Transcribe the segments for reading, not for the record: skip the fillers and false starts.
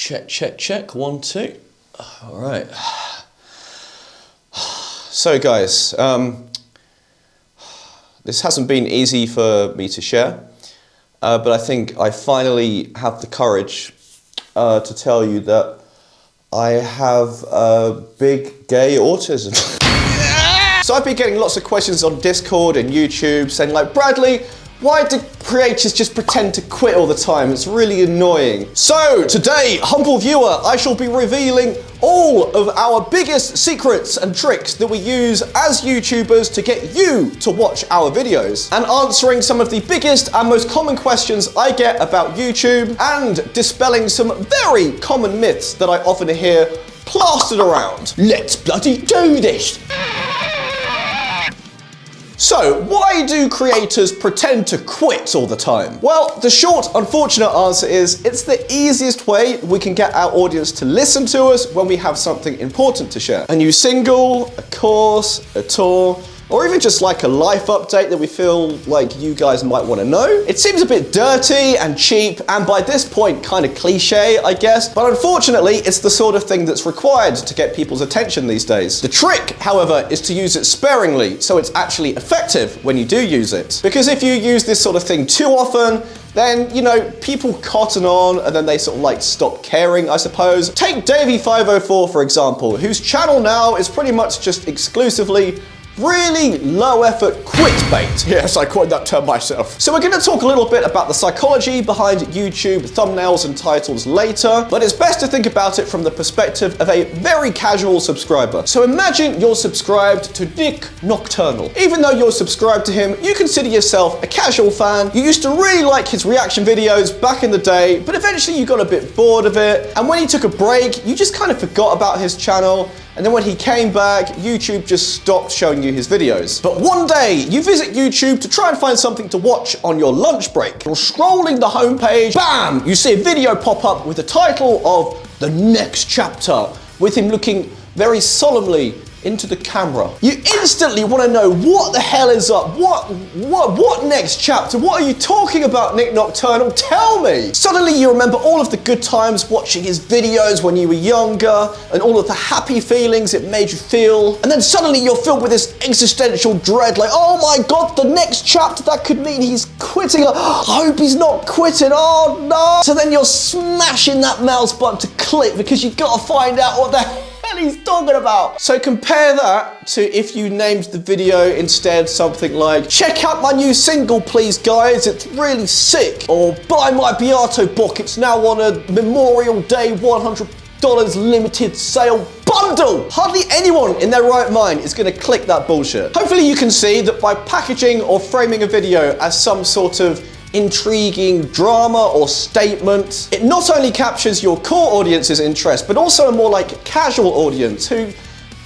Check, check, check. 1, 2. All right. So guys, this hasn't been easy for me to share, but I think I finally have the courage to tell you that I have big gay autism. So I've been getting lots of questions on Discord and YouTube saying like, Bradley, why do creators just pretend to quit all the time? It's really annoying. So today, humble viewer, I shall be revealing all of our biggest secrets and tricks that we use as YouTubers to get you to watch our videos, and answering some of the biggest and most common questions I get about YouTube, and dispelling some very common myths that I often hear plastered around. Let's bloody do this! So, why do creators pretend to quit all the time? Well, the short, unfortunate answer is it's the easiest way we can get our audience to listen to us when we have something important to share. A new single, a course, a tour, or even just like a life update that we feel like you guys might want to know. It seems a bit dirty and cheap, and by this point kind of cliche, I guess, but unfortunately it's the sort of thing that's required to get people's attention these days. The trick, however, is to use it sparingly, so it's actually effective when you do use it. Because if you use this sort of thing too often, then, you know, people cotton on and then they sort of like stop caring, I suppose. Take Davey504 for example, whose channel now is pretty much just exclusively really low effort quit bait. Yes, I coined that term myself. So we're going to talk a little bit about the psychology behind YouTube thumbnails and titles later, but it's best to think about it from the perspective of a very casual subscriber. So imagine you're subscribed to Nick Nocturnal. Even though you're subscribed to him, you consider yourself a casual fan. You used to really like his reaction videos back in the day, but eventually you got a bit bored of it. And when he took a break, you just kind of forgot about his channel. And then when he came back, YouTube just stopped showing you his videos. But one day, you visit YouTube to try and find something to watch on your lunch break. You're scrolling the homepage, bam! You see a video pop up with the title of The Next Chapter, with him looking very solemnly into the camera. You instantly want to know what the hell is up. What next chapter? What are you talking about, Nick Nocturnal? Tell me! Suddenly you remember all of the good times watching his videos when you were younger, and all of the happy feelings it made you feel. And then suddenly you're filled with this existential dread, like, oh my god, the next chapter, that could mean he's quitting. Like, I hope he's not quitting, oh no! So then you're smashing that mouse button to click because you've got to find out what the hell he's talking about. So compare that to if you named the video instead something like, check out my new single please guys, it's really sick, or buy my Beato book, it's now on a Memorial Day $100 limited sale bundle. Hardly anyone in their right mind is going to click that bullshit. Hopefully you can see that by packaging or framing a video as some sort of intriguing drama or statement, it not only captures your core audience's interest, but also a more like casual audience who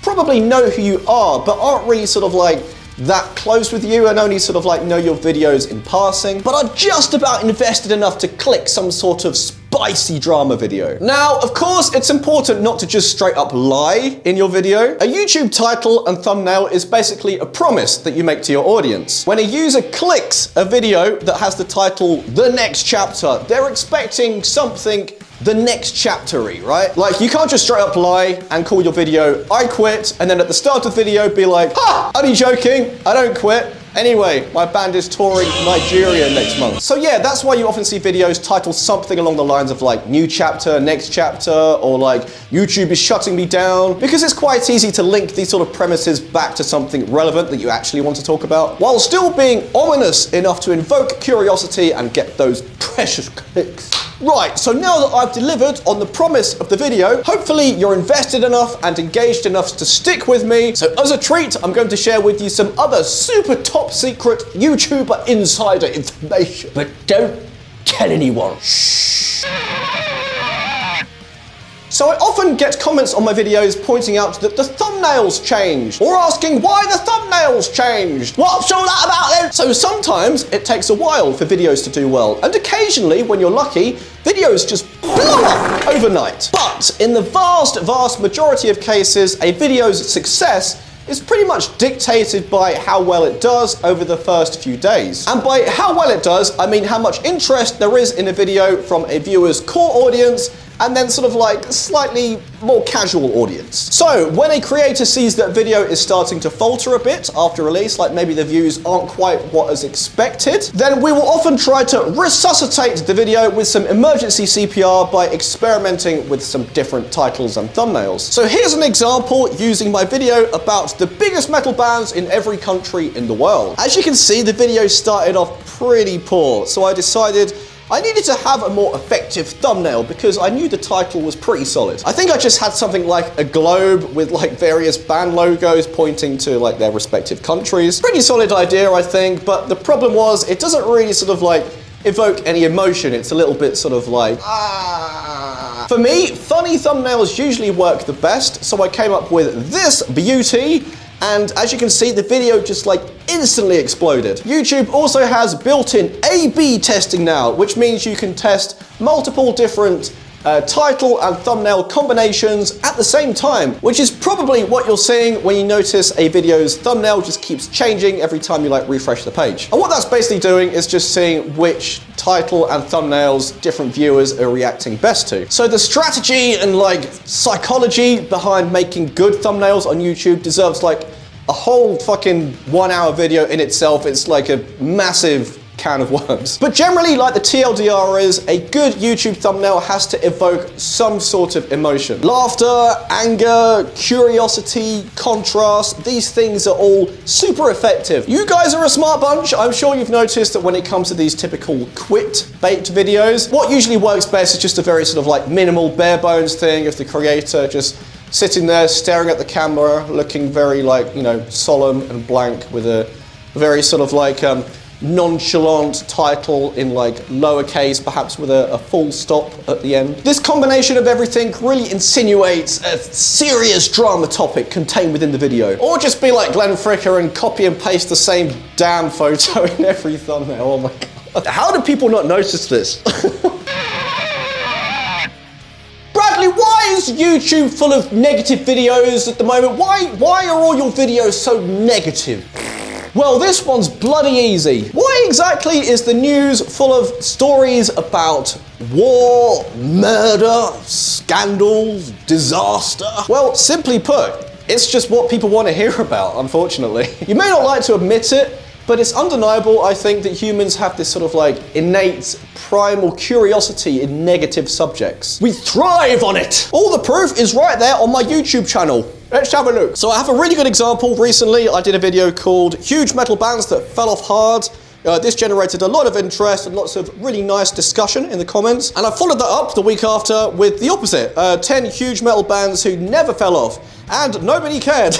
probably know who you are, but aren't really sort of like that close with you and only sort of like know your videos in passing, but are just about invested enough to click some sort of spicy drama video. Now, of course, it's important not to just straight up lie in your video. A YouTube title and thumbnail is basically a promise that you make to your audience. When a user clicks a video that has the title, The Next Chapter, they're expecting something the next chapter-y, right? Like, you can't just straight up lie and call your video, I quit, and then at the start of the video be like, ha, only joking, I don't quit. Anyway, my band is touring Nigeria next month. So yeah, that's why you often see videos titled something along the lines of like, new chapter, next chapter, or like, YouTube is shutting me down, because it's quite easy to link these sort of premises back to something relevant that you actually want to talk about, while still being ominous enough to invoke curiosity and get those precious clicks. Right, so now that I've delivered on the promise of the video, hopefully you're invested enough and engaged enough to stick with me. So as a treat, I'm going to share with you some other super top secret YouTuber insider information. But don't tell anyone. Shh. So I often get comments on my videos pointing out that the thumbnails changed, or asking why the thumbnails changed. What's all that about then? So sometimes it takes a while for videos to do well, and occasionally, when you're lucky, videos just blow up overnight. But in the vast majority of cases, a video's success is pretty much dictated by how well it does over the first few days. And by how well it does, I mean how much interest there is in a video from a viewer's core audience and then sort of like slightly more casual audience. So when a creator sees that video is starting to falter a bit after release, like maybe the views aren't quite what is expected, then we will often try to resuscitate the video with some emergency CPR by experimenting with some different titles and thumbnails. So here's an example using my video about the biggest metal bands in every country in the world. As you can see, the video started off pretty poor, so I decided I needed to have a more effective thumbnail because I knew the title was pretty solid. I think I just had something like a globe with like various band logos pointing to like their respective countries. Pretty solid idea, I think, but the problem was it doesn't really sort of like evoke any emotion. It's a little bit sort of like, For me, funny thumbnails usually work the best, so I came up with this beauty. And as you can see, the video just like instantly exploded. YouTube also has built-in A/B testing now, which means you can test multiple different title and thumbnail combinations at the same time, which is probably what you're seeing when you notice a video's thumbnail just keeps changing every time you like refresh the page. And what that's basically doing is just seeing which title and thumbnails different viewers are reacting best to. So the strategy and like psychology behind making good thumbnails on YouTube deserves like a whole fucking 1 hour video in itself. It's like a massive can of worms. But generally, like the TLDR is, a good YouTube thumbnail has to evoke some sort of emotion. Laughter, anger, curiosity, contrast, these things are all super effective. You guys are a smart bunch. I'm sure you've noticed that when it comes to these typical quit bait videos, what usually works best is just a very sort of like minimal bare bones thing of the creator just sitting there staring at the camera, looking very like, you know, solemn and blank with a very sort of like nonchalant title in like lowercase, perhaps with a full stop at the end. This combination of everything really insinuates a serious drama topic contained within the video. Or just be like Glenn Fricker and copy and paste the same damn photo in every thumbnail. Oh my god. How do people not notice this? Bradley, why is YouTube full of negative videos at the moment? Why are all your videos so negative? Well, this one's bloody easy. Why exactly is the news full of stories about war, murder, scandals, disaster? Well, simply put, it's just what people want to hear about, unfortunately. You may not like to admit it, but it's undeniable, I think, that humans have this sort of like innate primal curiosity in negative subjects. We thrive on it! All the proof is right there on my YouTube channel. Let's have a look. So I have a really good example. Recently, I did a video called Huge Metal Bands That Fell Off Hard. This generated a lot of interest and lots of really nice discussion in the comments. And I followed that up the week after with the opposite. 10 huge metal bands who never fell off. And nobody cared.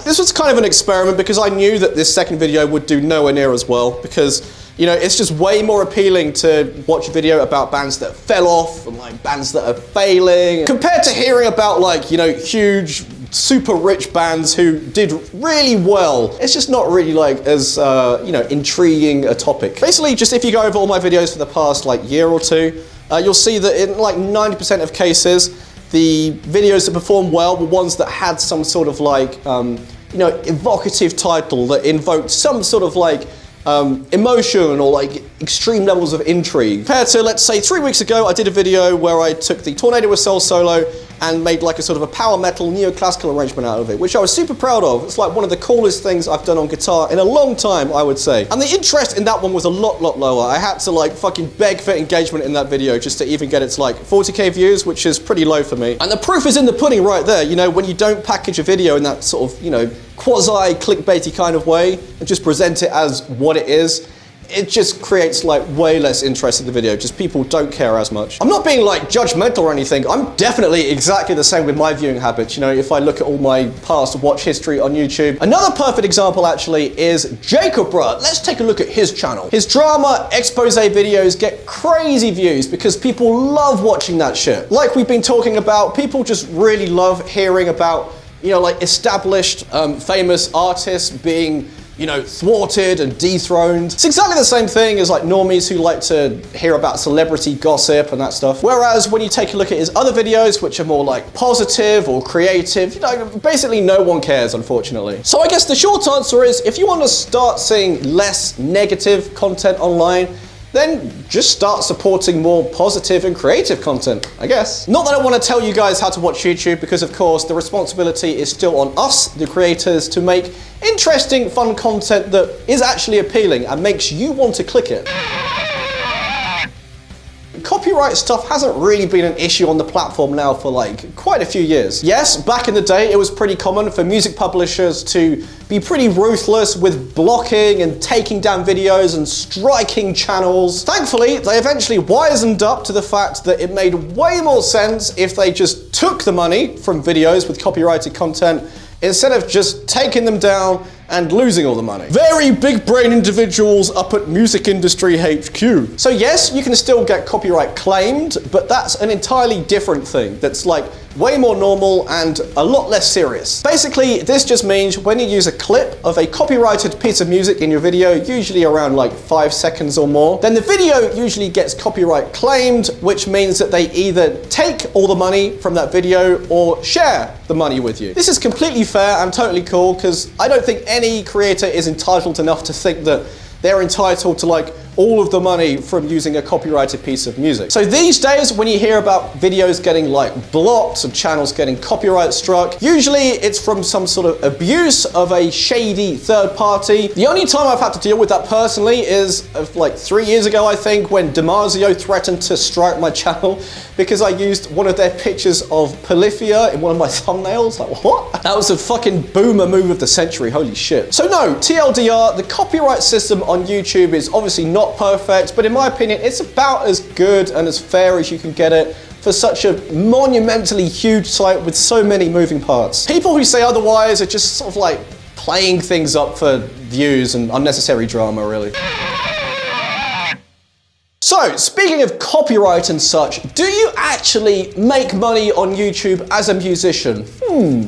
This was kind of an experiment because I knew that this second video would do nowhere near as well because, you know, it's just way more appealing to watch a video about bands that fell off and like bands that are failing compared to hearing about like, you know, huge, super rich bands who did really well. It's just not really like as, you know, intriguing a topic. Basically, just if you go over all my videos for the past like year or two, you'll see that in like 90% of cases, the videos that performed well were ones that had some sort of like, you know, evocative title that invoked some sort of like emotion or like extreme levels of intrigue. Compared to, let's say, 3 weeks ago, I did a video where I took the Tornado with Soul solo and made like a sort of a power metal neoclassical arrangement out of it, which I was super proud of. It's like one of the coolest things I've done on guitar in a long time, I would say. And the interest in that one was a lot lower. I had to like fucking beg for engagement in that video just to even get it to like 40k views, which is pretty low for me. And the proof is in the pudding right there. You know, when you don't package a video in that sort of, you know, quasi clickbaity kind of way and just present it as what it is, it just creates like way less interest in the video. Just people don't care as much. I'm not being like judgmental or anything. I'm definitely exactly the same with my viewing habits. You know, if I look at all my past watch history on YouTube. Another perfect example actually is Jacob Bruh. Let's take a look at his channel. His drama expose videos get crazy views because people love watching that shit. Like we've been talking about, people just really love hearing about, you know, like established famous artists being, you know, thwarted and dethroned. It's exactly the same thing as like normies who like to hear about celebrity gossip and that stuff. Whereas when you take a look at his other videos, which are more like positive or creative, you know, basically no one cares, unfortunately. So I guess the short answer is, if you want to start seeing less negative content online, then just start supporting more positive and creative content, I guess. Not that I want to tell you guys how to watch YouTube, because of course the responsibility is still on us, the creators, to make interesting, fun content that is actually appealing and makes you want to click it. Copyright stuff hasn't really been an issue on the platform now for like quite a few years. Yes, back in the day it was pretty common for music publishers to be pretty ruthless with blocking and taking down videos and striking channels. Thankfully, they eventually wisened up to the fact that it made way more sense if they just took the money from videos with copyrighted content instead of just taking them down and losing all the money. Very big brain individuals up at Music Industry HQ. So yes, you can still get copyright claimed, but that's an entirely different thing that's like way more normal and a lot less serious. Basically, this just means when you use a clip of a copyrighted piece of music in your video, usually around like 5 seconds or more, then the video usually gets copyright claimed, which means that they either take all the money from that video or share the money with you. This is completely fair and totally cool, because I don't think any creator is entitled enough to think that they're entitled to like all of the money from using a copyrighted piece of music. So these days, when you hear about videos getting like blocked and channels getting copyright struck, usually it's from some sort of abuse of a shady third party. The only time I've had to deal with that personally is like 3 years ago, I think, when Damasio threatened to strike my channel because I used one of their pictures of Polyphia in one of my thumbnails. Like, what? That was a fucking boomer move of the century, holy shit. So no, TLDR, the copyright system on YouTube is obviously not perfect, but in my opinion, it's about as good and as fair as you can get it for such a monumentally huge site with so many moving parts. People who say otherwise are just sort of like playing things up for views and unnecessary drama, really. So, speaking of copyright and such, do you actually make money on YouTube as a musician?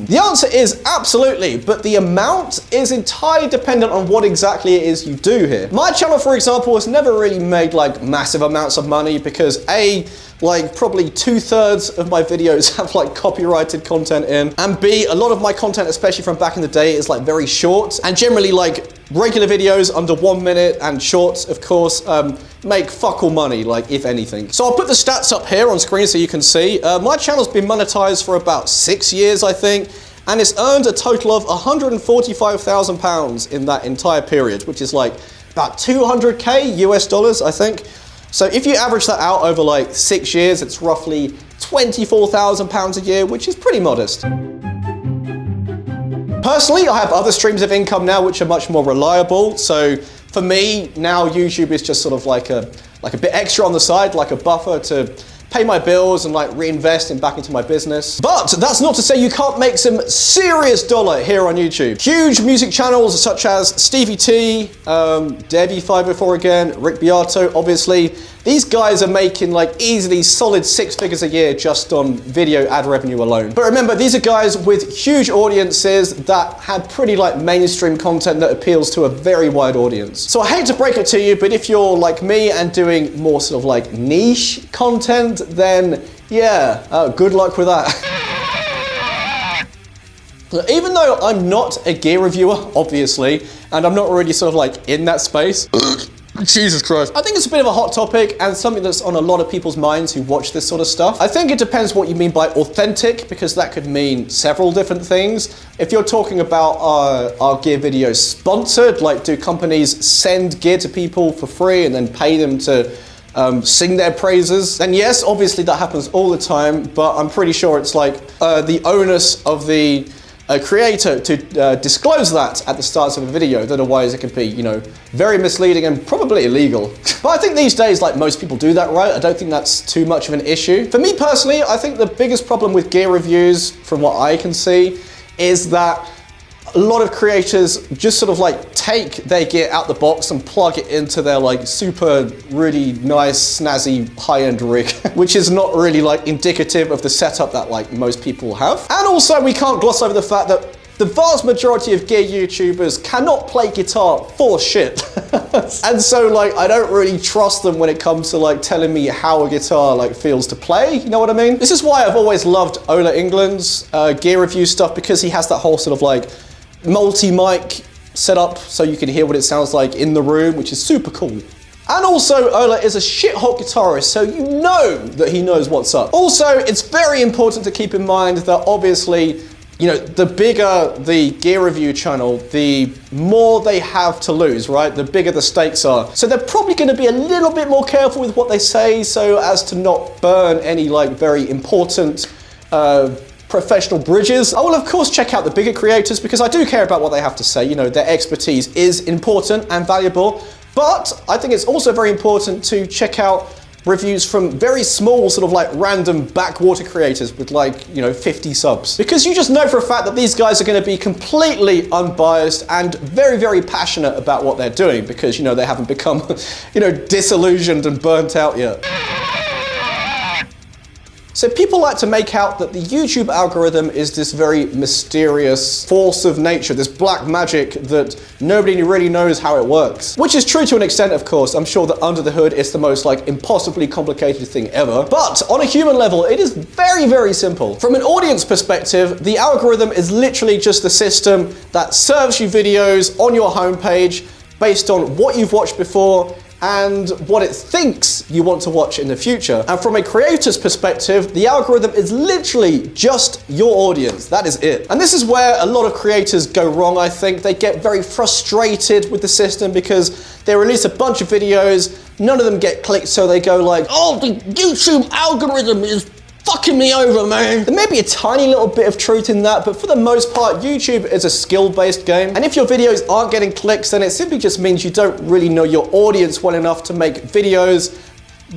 The answer is absolutely, but the amount is entirely dependent on what exactly it is you do here. My channel, for example, has never really made like massive amounts of money because A, like probably 2/3 of my videos have like copyrighted content in, and B, a lot of my content, especially from back in the day, is like very short, and generally like regular videos under 1 minute and shorts, of course, make fuck all money, like if anything. So I'll put the stats up here on screen so you can see. My channel's been monetized for about 6 years, I think, and it's earned a total of £145,000 in that entire period, which is like about 200K US dollars, I think. So if you average that out over like 6 years, it's roughly £24,000 a year, which is pretty modest. Personally, I have other streams of income now which are much more reliable. So for me, now YouTube is just sort of like a bit extra on the side, like a buffer to pay my bills and like reinvest back into my business. But that's not to say you can't make some serious dollar here on YouTube. Huge music channels such as Stevie T, Debbie504 again, Rick Beato, obviously. These guys are making like easily solid 6 figures a year just on video ad revenue alone. But remember, these are guys with huge audiences that have pretty like mainstream content that appeals to a very wide audience. So I hate to break it to you, but if you're like me and doing more sort of like niche content, then yeah, good luck with that. Even though I'm not a gear reviewer, obviously, and I'm not really sort of like in that space, Jesus Christ. I think it's a bit of a hot topic and something that's on a lot of people's minds who watch this sort of stuff. I think it depends what you mean by authentic, because that could mean several different things. If you're talking about our gear videos sponsored, like do companies send gear to people for free and then pay them to sing their praises, then yes, obviously that happens all the time, but I'm pretty sure it's like the onus of the creator to disclose that at the start of a video, otherwise it could be, you know, very misleading and probably illegal. But I think these days, like, most people do that, right? I don't think that's too much of an issue. For me personally, I think the biggest problem with gear reviews, from what I can see, is that a lot of creators just sort of like take their gear out the box and plug it into their like super really nice snazzy high-end rig, which is not really like indicative of the setup that like most people have. And also we can't gloss over the fact that the vast majority of gear YouTubers cannot play guitar for shit. And so like I don't really trust them when it comes to like telling me how a guitar like feels to play, you know what I mean? This is why I've always loved Ola England's gear review stuff, because he has that whole sort of like multi-mic setup so you can hear what it sounds like in the room, which is super cool. And also, Ola is a shit-hot guitarist, so you know that he knows what's up. Also, it's very important to keep in mind that obviously, you know, the bigger the gear review channel, the more they have to lose, right? The bigger the stakes are. So they're probably going to be a little bit more careful with what they say so as to not burn any like very important professional bridges. I will of course check out the bigger creators because I do care about what they have to say. You know, their expertise is important and valuable, but I think it's also very important to check out reviews from very small sort of like random backwater creators with like, you know, 50 subs. Because you just know for a fact that these guys are going to be completely unbiased and very, very passionate about what they're doing because, you know, they haven't become, you know, disillusioned and burnt out yet. So people like to make out that the YouTube algorithm is this very mysterious force of nature, this black magic that nobody really knows how it works. Which is true to an extent, of course. I'm sure that under the hood it's the most like impossibly complicated thing ever. But on a human level, it is very, very simple. From an audience perspective, the algorithm is literally just a system that serves you videos on your homepage based on what you've watched before and what it thinks you want to watch in the future. And from a creator's perspective, the algorithm is literally just your audience. That is it. And this is where a lot of creators go wrong, I think. They get very frustrated with the system because they release a bunch of videos, none of them get clicked, so they go like, oh, the YouTube algorithm is fucking me over, man. There may be a tiny little bit of truth in that, but for the most part, YouTube is a skill-based game. And if your videos aren't getting clicks, then it simply just means you don't really know your audience well enough to make videos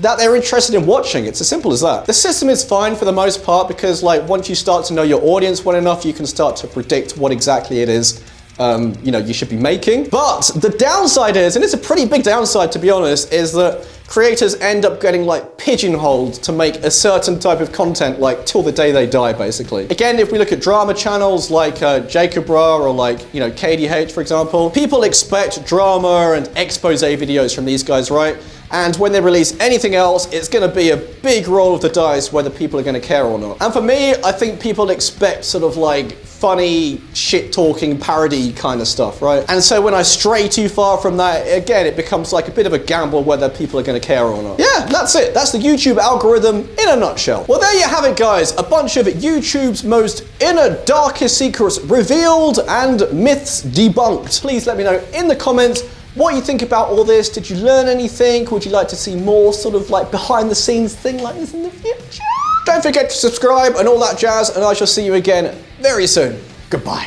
that they're interested in watching. It's as simple as that. The system is fine for the most part because like once you start to know your audience well enough, you can start to predict what exactly it is you know, you should be making. But the downside is, and it's a pretty big downside to be honest, is that creators end up getting like pigeonholed to make a certain type of content like till the day they die, basically. Again, if we look at drama channels like Jacob Ra or like, you know, KDH, for example, people expect drama and expose videos from these guys, right? And when they release anything else, it's going to be a big roll of the dice whether people are going to care or not. And for me, I think people expect sort of like funny, shit-talking, parody kind of stuff, right? And so when I stray too far from that, again, it becomes like a bit of a gamble whether people are going to care or not. Yeah, that's it. That's the YouTube algorithm in a nutshell. Well, there you have it, guys. A bunch of YouTube's most inner, darkest secrets revealed and myths debunked. Please let me know in the comments what you think about all this. Did you learn anything? Would you like to see more sort of like behind the scenes thing like this in the future? Don't forget to subscribe and all that jazz, and I shall see you again very soon. Goodbye.